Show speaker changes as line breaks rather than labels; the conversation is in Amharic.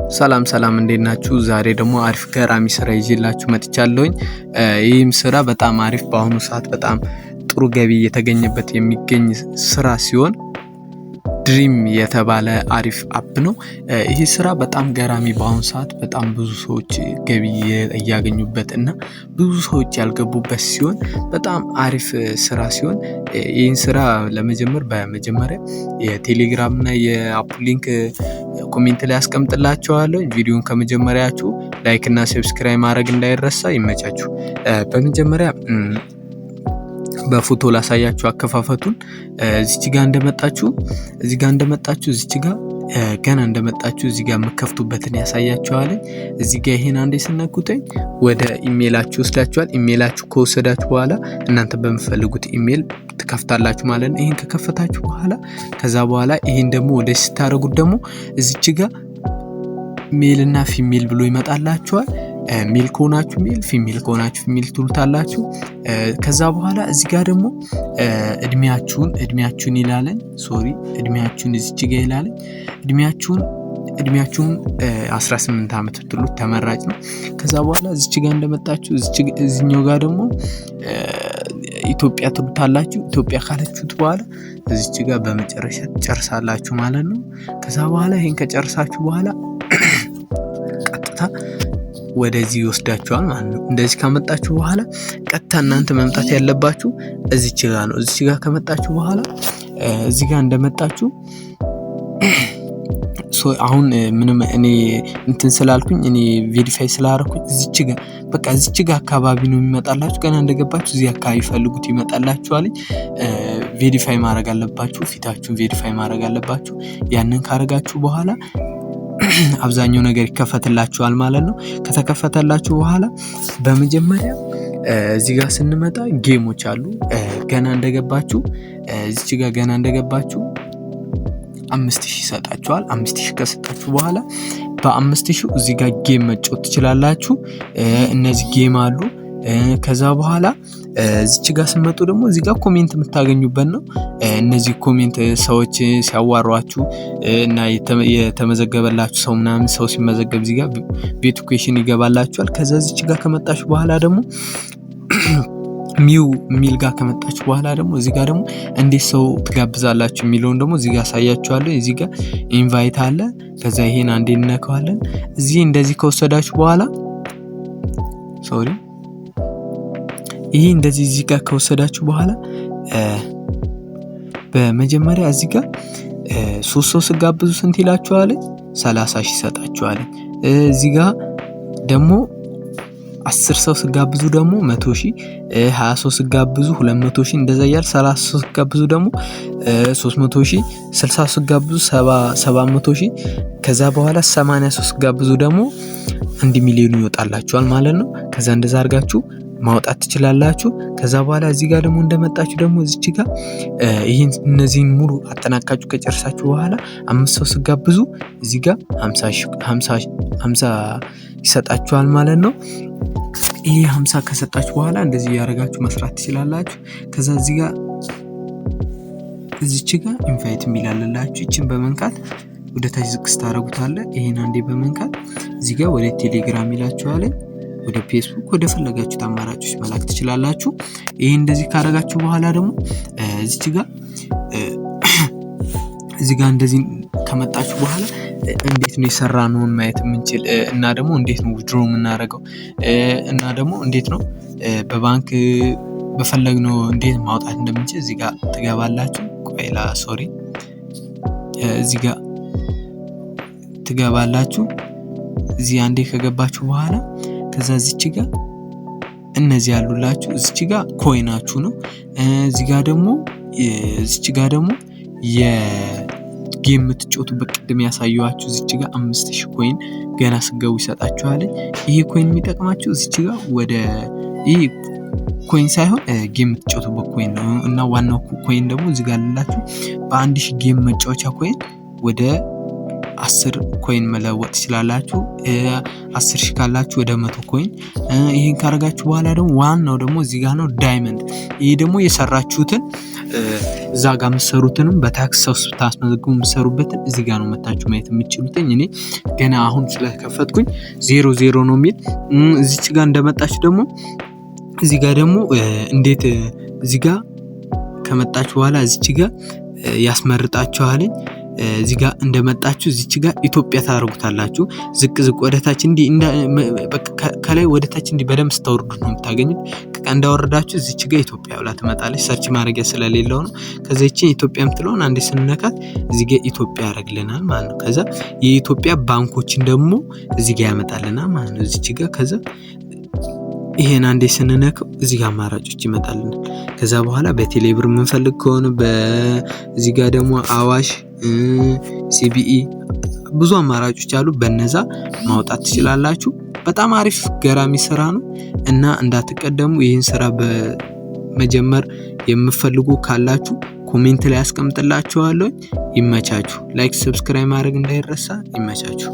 ሰላም እንዴት ናችሁ? ዛሬ ደግሞ አሪፍ ገራሚ ስራ ይዤላችሁ መጥቻለሁኝ። ይህም ስራ በጣም አሪፍ በአሁኑ ሰዓት በጣም ጥሩ ገቢ እየተገኘበት የሚገኝ ስራ ሲሆን ድሪም የተባለ አሪፍ አፕ ነው። ይህ ስራ በጣም ገራሚ በአሁኑ ሰዓት በጣም ብዙ ሰዎች ገቢ እያገኙበት እና ብዙ ሰዎች ያልገቡበት ሲሆን በጣም አሪፍ ስራ ሲሆን ይህን ስራ ለመጀመር በመጀመሪያ የቴሌግራም እና የአፕ ሊንክ ኮሜንት ላይ አስቀምጥላችኋለሁ። ቪዲዮን ከመጀመሪያችሁ ላይክ እና ሰብስክራይብ ማድረግ እንዳይረሳ። ይመቻችሁ። በመጀመሪያ በፎቶ ላሳያችሁ አከፋፈቱን። እዚች ጋር እንደመጣችሁ እዚች ጋር ገና እንደመጣችሁ እዚህ ጋር መከፍቱበትን ያሳያችኋል። እዚህ ጋር ይሄን አንዴ ስነኩተኝ ወደ ኢሜይላችሁ ወስዳችኋል። ኢሜይላችሁ ከወሰዳችሁ በኋላ እናንተ በምትፈልጉት ኢሜይል ትከፍታላችሁ ማለት ነው። ይሄን ከከፈታችሁ በኋላ ከዛ በኋላ ይሄን ደግሞ ወደ ስታረጉት ደግሞ እዚች ጋር ሜል እና ፊሜል ብሎ ይመጣላችኋል። ሜል ከሆናችሁ ሜል፣ ፊሜል ከሆናችሁ ፊሜል ትሉታላችሁ። ከዛ በኋላ እዚህ ጋር ደግሞ እድሜያችሁን ይላለን። እድሜያችሁን እዚች ጋር ይላለን። እድሜያችሁን 18 ዓመት ብትሉት ተመራጭ ነው። ከዛ በኋላ እዚች ጋር እንደመጣችሁ እዚህኛው ጋር ደግሞ ኢትዮጵያ ትሉታላችሁ። ኢትዮጵያ ካላችሁት በኋላ እዚች ጋር በመጨረሻ ትጨርሳላችሁ ማለት ነው። ከዛ በኋላ ይሄን ከጨርሳችሁ በኋላ ቀጥታ ወደዚህ ይወስዳችኋል ማለት ነው። እንደዚህ ካመጣችሁ በኋላ ቀጥታ እናንተ መምጣት ያለባችሁ እዚች ጋር ነው። እዚች ጋር ከመጣችሁ በኋላ እዚህ ጋር እንደመጣችሁ አሁን ምንም እኔ እንትን ስላልኩኝ እኔ ቬሪፋይ ስላደረኩኝ እዚች ጋር አካባቢ ነው የሚመጣላችሁ። ገና እንደገባችሁ እዚህ አካባቢ ፈልጉት ይመጣላችኋል። ቬሪፋይ ማድረግ አለባችሁ። ፊታችሁን ቬሪፋይ ማድረግ አለባችሁ። ያንን ካረጋችሁ በኋላ አብዛኛው ነገር ይከፈትላችኋል ማለት ነው። ከተከፈተላችሁ በኋላ በመጀመሪያ እዚህ ጋር ስንመጣ ጌሞች አሉ። ገና እንደገባችሁ እዚች ጋር ገና እንደገባችሁ 5000 ይሰጣችኋል። 5000 ከሰጣችሁ በኋላ በ5000 እዚህ ጋር ጌም መጫወት ትችላላችሁ። እነዚህ ጌም አሉ። ከዛ በኋላ እዚች ጋር ስመጡ ደግሞ እዚህ ጋር ኮሜንት የምታገኙበት ነው። እነዚህ ኮሜንት ሰዎች ሲያዋሯችሁ እና የተመዘገበላችሁ ሰው ምናምን ሰው ሲመዘገብ እዚህ ጋር ቬሪፊኬሽን ይገባላችኋል። ከዛ እዚች ጋር ከመጣችሁ በኋላ ደግሞ ሚል ጋር ከመጣችሁ በኋላ ደግሞ እዚህ ጋር ደግሞ እንዴት ሰው ትጋብዛላችሁ የሚለውን ደግሞ እዚህ ጋር አሳያችኋለሁ። እዚህ ጋር ኢንቫይት አለ። ከዛ ይሄን አንዴ እንነካዋለን። እዚህ እንደዚህ ከወሰዳችሁ በኋላ ይሄ እንደዚህ እዚህ ጋር ከወሰዳችሁ በኋላ በመጀመሪያ እዚህ ጋር 3 ሰው ስጋብዙ ስንት ይላችኋል? 30,000 ይሰጣችኋል። እዚህ ጋር ደግሞ 10 ሰው ስጋብዙ ደግሞ 100,000፣ 20 ሰው ስጋብዙ 200,000 እንደዛ እያል 30 ሰው ስጋብዙ ደግሞ 300,000፣ 60 ሰው ስጋብዙ 700,000 ከዛ በኋላ 80 ሰው ስጋብዙ ደግሞ 1 ሚሊዮን ይወጣላችኋል ማለት ነው። ከዛ እንደዛ አድርጋችሁ ማውጣት ትችላላችሁ። ከዛ በኋላ እዚህ ጋር ደግሞ እንደመጣችሁ ደግሞ እዚች ጋር እነዚህን ሙሉ አጠናቃችሁ ከጨርሳችሁ በኋላ 5 ሰው ስጋብዙ እዚህ ጋር 50 ይሰጣችኋል ማለት ነው። ይሄ 50 ከሰጣችሁ በኋላ እንደዚህ ያደርጋችሁ መስራት ትችላላችሁ። ከዛ እዚህ ጋር እዚች ጋር ኢንቫይት የሚላልላችሁ እቺን በመንካት ወደ ታች ዝቅ ስታረጉታለ። ይሄን አንዴ በመንካት እዚህ ጋር ወደ ቴሌግራም ይላችኋል፣ ወደ ፌስቡክ ወደ ፈለጋችሁት አማራጮች መላክ ትችላላችሁ። ይሄ እንደዚህ ካረጋችሁ በኋላ ደግሞ እዚህ ጋር እንደዚህ ከመጣችሁ በኋላ እንዴት ነው የሰራነውን ማየት የምንችል እና ደግሞ እንዴት ነው ዊዝድሮ የምናደርገው እና ደግሞ እንዴት ነው በባንክ በፈለግነው እንዴት ማውጣት እንደምንችል እዚህ ጋር ትገባላችሁ። እዚህ ጋር ትገባላችሁ። እዚህ አንዴ ከገባችሁ በኋላ ከዛ እዚች ጋር እነዚህ ያሉላችሁ እዚች ጋር ኮይናችሁ ነው። እዚህ ጋር ደግሞ የጌም የምትጫወቱበት ቅድም ያሳየኋችሁ እዚች ጋር 5000 ኮይን ገና ስገቡ ይሰጣችኋል። ይሄ ኮይን የሚጠቅማችሁ እዚች ጋር ይሄ ኮይን ሳይሆን ጌም የምትጫወቱበት ኮይን ነው እና ዋናው ኮይን ደግሞ እዚህ ጋር ያላችሁ በ1000 ጌም መጫወቻ ኮይን ወደ 10 ኮይን መለወጥ ትችላላችሁ። 10 ሺህ ካላችሁ ወደ 100 ኮይን። ይሄን ካረጋችሁ በኋላ ደግሞ ዋናው ደግሞ እዚህ ጋር ነው ዳይመንድ። ይሄ ደግሞ የሰራችሁትን እዛ ጋር የምትሰሩትንም በታክስ ታስመዘግቡ የምትሰሩበትን እዚህ ጋር ነው መታችሁ ማየት የምትችሉትኝ። እኔ ገና አሁን ስለከፈትኩኝ 00 ነው የሚል እዚች ጋር እንደመጣችሁ ደግሞ እዚህ ጋር ደግሞ እንዴት እዚህ ጋር ከመጣችሁ በኋላ እዚች ጋር ያስመርጣችኋል። እዚህ ጋር እንደመጣችሁ እዚች ጋር ኢትዮጵያ ታደርጉታላችሁ። ዝቅ ወደታች እንዲ ከላይ ወደታች እንዲ በደንብ ስታወርዱት ነው የምታገኙት። እንዳወረዳችሁ እዚች ጋር ኢትዮጵያ ብላ ትመጣለች። ሰርች ማድረጊያ ስለሌለው ነው። ከዛ ይቺን ኢትዮጵያ የምትለውን አንዴ ስንነካት እዚህ ጋር ኢትዮጵያ ያደርግልናል ማለት ነው። ከዛ የኢትዮጵያ ባንኮችን ደግሞ እዚህ ጋር ያመጣልናል ማለት ነው። እዚች ጋር ከዛ ይሄን አንዴ ስንነካው እዚህ ጋር አማራጮች ይመጣልናል። ከዛ በኋላ በቴሌብር የምንፈልግ ከሆነ በዚህ ጋር ደግሞ አዋሽ፣ ሲቢኢ ብዙ አማራጮች አሉ። በነዛ ማውጣት ትችላላችሁ። በጣም አሪፍ ገራሚ ስራ ነው እና እንዳትቀደሙ። ይህን ስራ በመጀመር የምትፈልጉ ካላችሁ ኮሜንት ላይ አስቀምጥላችኋለሁ። ይመቻችሁ። ላይክ፣ ሰብስክራይብ ማድረግ እንዳይረሳ። ይመቻችሁ።